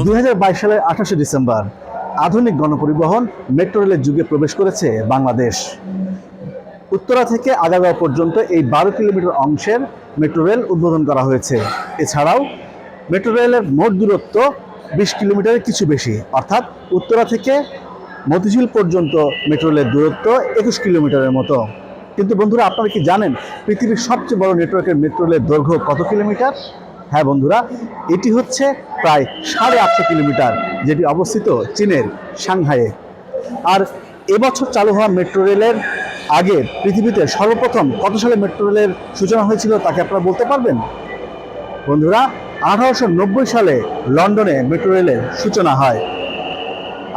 2022 সালের 28শে ডিসেম্বর আধুনিক গণপরিবহন মেট্রো রেলের যুগে প্রবেশ করেছে বাংলাদেশ। উত্তরা থেকে আগারগাঁও পর্যন্ত এই 12 কিলোমিটার অংশের মেট্রো রেল উদ্বোধন করা হয়েছে। এছাড়াও মেট্রো রেলের মোট দূরত্ব 20 কিলোমিটারের কিছু বেশি, অর্থাৎ উত্তরা থেকে মতিঝিল পর্যন্ত মেট্রো রেলের দূরত্ব 21 কিলোমিটারের মতো। কিন্তু বন্ধুরা, আপনারা কি জানেন পৃথিবীর সবচেয়ে বড় নেটওয়ার্কের মেট্রো রেলের দৈর্ঘ্য কত কিলোমিটার? হ্যাঁ বন্ধুরা, এটি হচ্ছে প্রায় 850 কিলোমিটার, যেটি অবস্থিত চীনের সাংহাইয়ে। আর এবছর চালু হওয়া মেট্রো রেলের আগে পৃথিবীতে সর্বপ্রথম কত সালে মেট্রো রেলের সূচনা হয়েছিল তাকে আপনারা বলতে পারবেন? বন্ধুরা, 1890 সালে লন্ডনে মেট্রো রেলের সূচনা হয়।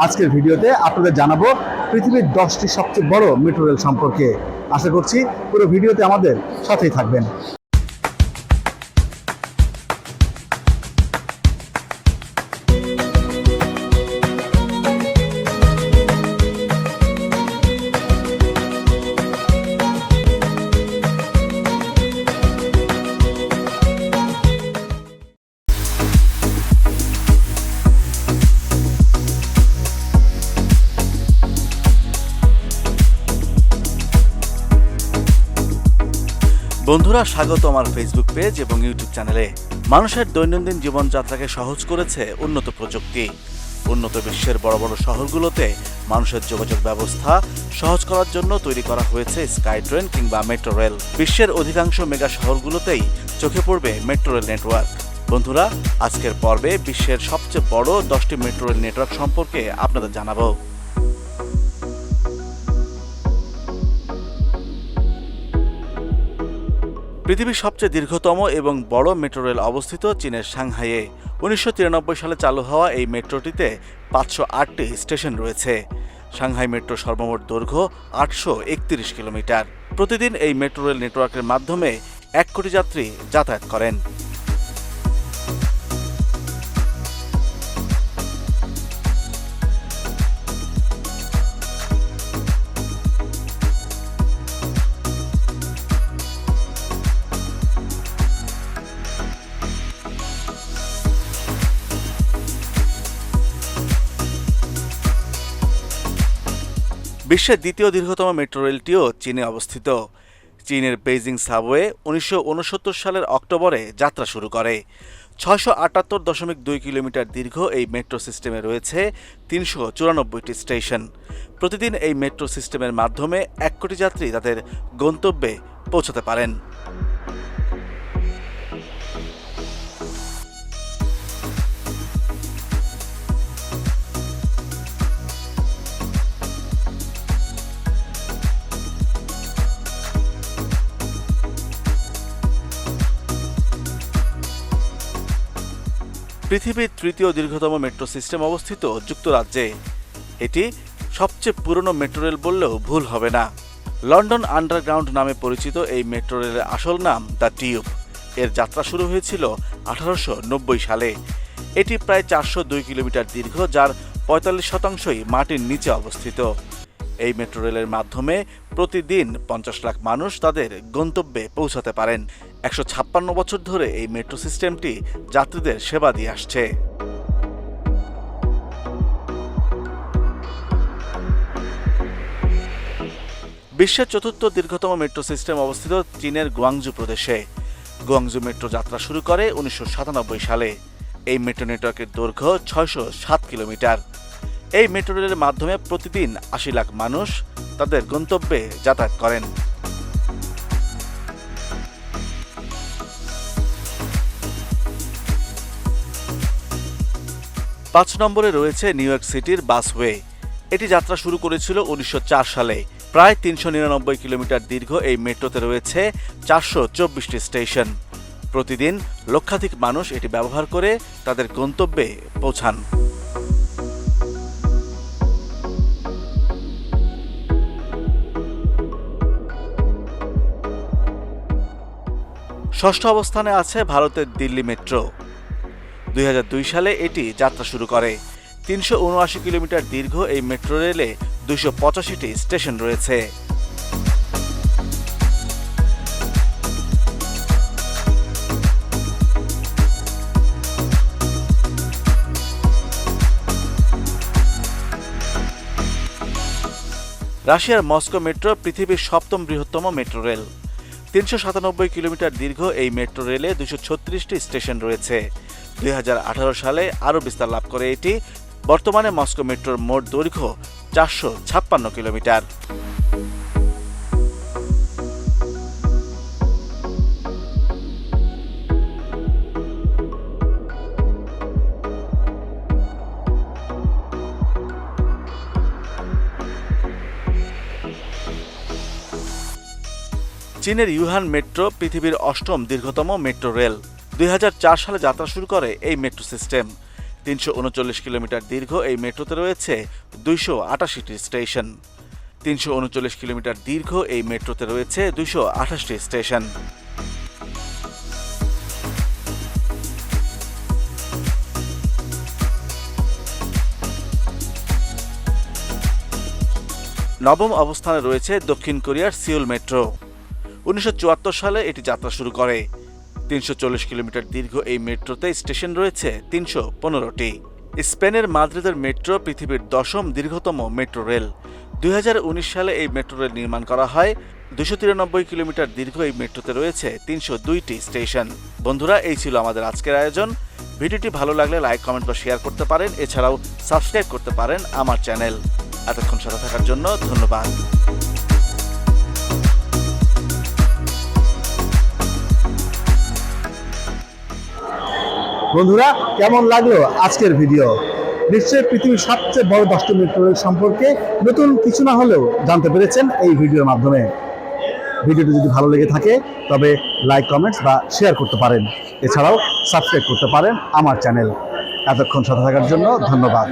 আজকের ভিডিওতে আপনাদের জানাবো পৃথিবীর 10টি সবচেয়ে বড় মেট্রো রেল সম্পর্কে। আশা করছি পুরো ভিডিওতে আমাদের সাথেই থাকবেন। বন্ধুরা, স্বাগত আমার ফেসবুক পেজ এবং ইউটিউব চ্যানেলে। মানুষের দৈনন্দিন জীবনযাত্রাকে সহজ করেছে উন্নত প্রযুক্তি। উন্নত বিশ্বের বড় বড় শহরগুলোতে মানুষের যোগাযোগ ব্যবস্থা সহজ করার জন্য তৈরি করা হয়েছে স্কাই ট্রেন কিংবা মেট্রো রেল। বিশ্বের অধিকাংশ মেগা শহরগুলোতেই চোখে পড়বে মেট্রো রেল নেটওয়ার্ক। বন্ধুরা, আজকের পর্বে বিশ্বের সবচেয়ে বড় 10টি মেট্রো রেল নেটওয়ার্ক সম্পর্কে আপনাদের জানাবো। পৃথিবীর সবচেয়ে দীর্ঘতম এবং বড় মেট্রো রেল অবস্থিত চীনের সাংহাইয়ে। 1993 সালে চালু হওয়া এই মেট্রোটিতে 508টি স্টেশন রয়েছে। সাংহাই মেট্রো সর্বমোট দৈর্ঘ্য 831 কিলোমিটার। প্রতিদিন এই মেট্রো রেল নেটওয়ার্কের মাধ্যমে 1 কোটি যাত্রী যাতায়াত করেন। বিশ্বের দ্বিতীয় দীর্ঘতম মেট্রো রেলটিও চীনে অবস্থিত। চীনের বেইজিং সাবওয়ে 1969 সালের অক্টোবরে যাত্রা শুরু করে। 678.2 কিলোমিটার দীর্ঘ এই মেট্রো সিস্টেমে রয়েছে 394টি স্টেশন। প্রতিদিন এই মেট্রো সিস্টেমের মাধ্যমে 1 কোটি যাত্রী তাদের গন্তব্যে পৌঁছাতে পারেন। পৃথিবীর তৃতীয় দীর্ঘতম মেট্রো সিস্টেম অবস্থিত যুক্তরাজ্যে। এটি সবচেয়ে পুরনো মেট্রো রেল বললেও ভুল হবে না। লন্ডন আন্ডারগ্রাউন্ড নামে পরিচিত এই মেট্রো রেলের আসল নাম দ্য টিউব। এর যাত্রা শুরু হয়েছিল 1890 সালে। এটি প্রায় 402 কিলোমিটার দীর্ঘ, যার 45%ই মাটির নিচে অবস্থিত। এই মেট্রো রেলের মাধ্যমে প্রতিদিন 50 লাখ মানুষ তাদের গন্তব্যে পৌঁছাতে পারেন। 156 বছর ধরে এই মেট্রো সিস্টেমটি যাত্রীদের সেবা দিয়ে আসছে। বিশ্বের চতুর্থ দীর্ঘতম মেট্রো সিস্টেম অবস্থিত চীনের গুয়াংজু প্রদেশে। গুয়াংজু মেট্রো যাত্রা শুরু করে 1997 সালে। এই মেট্রো নেটওয়ার্কের দৈর্ঘ্য 607 কিলোমিটার। এই মেট্রো রেলের মাধ্যমে প্রতিদিন 80 লাখ মানুষ তাদের গন্তব্যে যাতায়াত করেন। পাঁচ নম্বরে রয়েছে নিউ ইয়র্ক সিটির বাসওয়ে। এটি যাত্রা শুরু করেছিল 1904 সালে। প্রায় 399 কিলোমিটার দীর্ঘ এই মেট্রোতে রয়েছে 424টি স্টেশন। প্রতিদিন লক্ষাধিক মানুষ এটি ব্যবহার করে তাদের গন্তব্যে পৌঁছান। ষষ্ঠ অবস্থানে আছে ভারতের দিল্লি মেট্রো। 2002 সালে এটি যাত্রা শুরু করে। 379 কিলোমিটার দীর্ঘ এই মেট্রো রেলে 285টি স্টেশন রয়েছে। রাশিয়ার মস্কো মেট্রো পৃথিবীর 7ম বৃহত্তম মেট্রো রেল। 397 কিলোমিটার দীর্ঘ এই মেট্রো রেলে 236টি স্টেশন রয়েছে। 2018 সালে আরও বিস্তার লাভ করে এটি। বর্তমানে মস্কো মেট্রোর মোট দৈর্ঘ্য 456 কিলোমিটার। চীনের ইউহান মেট্রো পৃথিবীর 8ম দীর্ঘতম মেট্রো রেল। 2004 সালে যাত্রা শুরু করে এই মেট্রো সিস্টেম। 339 কিলোমিটার দীর্ঘ এই মেট্রোতে রয়েছে 288টি স্টেশন। 339 কিলোমিটার দীর্ঘ এই মেট্রোতে রয়েছে 228টি স্টেশন। নবম অবস্থানে রয়েছে দক্ষিণ কোরিয়ার সিউল মেট্রো। 1974 সালে এটি যাত্রা শুরু করে। 340 কিলোমিটার দীর্ঘ এই মেট্রোতে স্টেশন রয়েছে 315টি। স্পেনের মাদ্রিদের মেট্রো পৃথিবীর 10ম দীর্ঘতম মেট্রো রেল। 2019 সালে এই মেট্রো রেল নির্মাণ করা হয়। 293 কিলোমিটার দীর্ঘ এই মেট্রোতে রয়েছে 302টি স্টেশন। বন্ধুরা, এই ছিল আমাদের আজকের আয়োজন। ভিডিওটি ভালো লাগলে লাইক, কমেন্ট বা শেয়ার করতে পারেন। এছাড়াও সাবস্ক্রাইব করতে পারেন আমার চ্যানেল। এতক্ষণ সাথে থাকার জন্য ধন্যবাদ। বন্ধুরা, কেমন লাগলো আজকের ভিডিও? নিশ্চয়ই পৃথিবীর সবচেয়ে বড় 10টি মেট্রো রেল সম্পর্কে নতুন কিছু না হলেও জানতে পেরেছেন এই ভিডিওর মাধ্যমে। ভিডিওটি যদি ভালো লেগে থাকে তবে লাইক, কমেন্টস বা শেয়ার করতে পারেন। এছাড়াও সাবস্ক্রাইব করতে পারেন আমার চ্যানেল। এতক্ষণ সাথে থাকার জন্য ধন্যবাদ।